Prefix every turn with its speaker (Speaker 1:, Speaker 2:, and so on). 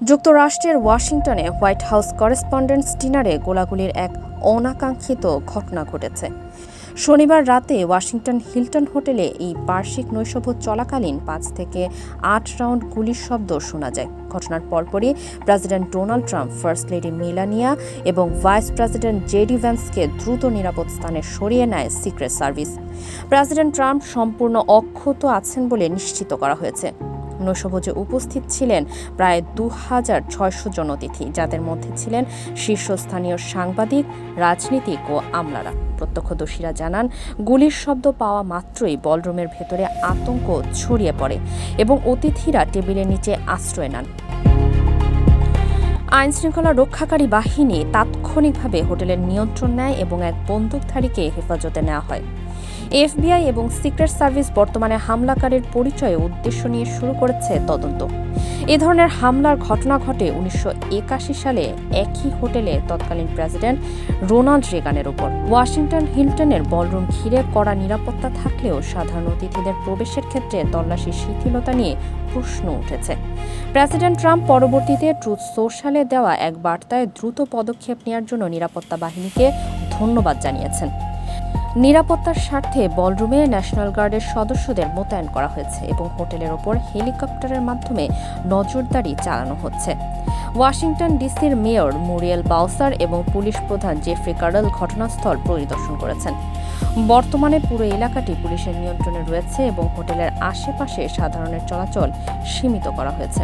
Speaker 1: যুক্তরাষ্ট্রের ওয়াশিংটনে white house correspondents ডিনারে গোলাগুলির এক অনাকাঙ্ক্ষিত ঘটনা ঘটেছে। শনিবার রাতে ওয়াশিংটন হিলটন হোটেলে এই বার্ষিক নৈশভোজ চলাকালীন 5 থেকে 8 রাউন্ড গুলির শব্দ শোনা যায়। ঘটনার পরপরই president Donald Trump, first lady Melania এবং ভাইস প্রেসিডেন্ট জেডি ভ্যান্সকে দ্রুত নিরাপদ স্থানে সরিয়ে নেয় সিক্রেট সার্ভিস। প্রেসিডেন্ট ট্রাম্প সম্পূর্ণ অক্ষত আছেন বলে নিশ্চিত করা হয়েছে। নৈশভোজে উপস্থিত ছিলেন প্রায় 2600 জন অতিথি, যাদের মধ্যে ছিলেন শীর্ষস্থানীয় সাংবাদিক, রাজনীতিক ও আমলারা। প্রত্যক্ষদর্শীরা জানান, গুলির শব্দ পাওয়া মাত্রই বলরুমের ভেতরে আতঙ্ক ছড়িয়ে পড়ে এবং অতিথিরা টেবিলের নিচে আশ্রয় নেন। আইনশৃঙ্খলা রক্ষাকারী বাহিনী তাৎক্ষণিকভাবে হোটেলের নিয়ন্ত্রণ নেয় এবং এক বন্দুকধারীকে হেফাজতে নেওয়া হয়। এফবিআই এবং সিক্রেট সার্ভিস বর্তমানে হামলাকারীর পরিচয় ও উদ্দেশ্য নিয়ে শুরু করেছে তদন্ত। এ ধরনের হামলার ঘটনা ঘটে 1981 সালে একই হোটেলে তৎকালীন প্রেসিডেন্ট রোনাল্ড রেগানের উপর। ওয়াশিংটন হিলটনের বলরুম ঘিরে কড়া নিরাপত্তা থাকলেও সাধারণ অতিথিদের প্রবেশের ক্ষেত্রে তল্লাশির শিথিলতা নিয়ে প্রশ্ন উঠেছে। প্রেসিডেন্ট ট্রাম্প পরবর্তীতে ট্রুথ সোশ্যালে দেওয়া এক বার্তায় দ্রুত পদক্ষেপ নেওয়ার জন্য নিরাপত্তা বাহিনীকে ধন্যবাদ জানিয়েছেন। নিরাপত্তার স্বার্থে বলরুমে ন্যাশনাল গার্ডের সদস্যদের মোতায়েন করা হয়েছে এবং হোটেলের ওপর হেলিকপ্টারের মাধ্যমে নজরদারি চালানো হচ্ছে। ওয়াশিংটন ডিসির মেয়র মুরিয়েল বাউসার এবং পুলিশ প্রধান জেফ্রি কার্ডল ঘটনাস্থল পরিদর্শন করেছেন। বর্তমানে পুরো এলাকাটি পুলিশের নিয়ন্ত্রণে রয়েছে এবং হোটেলের আশেপাশে সাধারণের চলাচল সীমিত করা হয়েছে।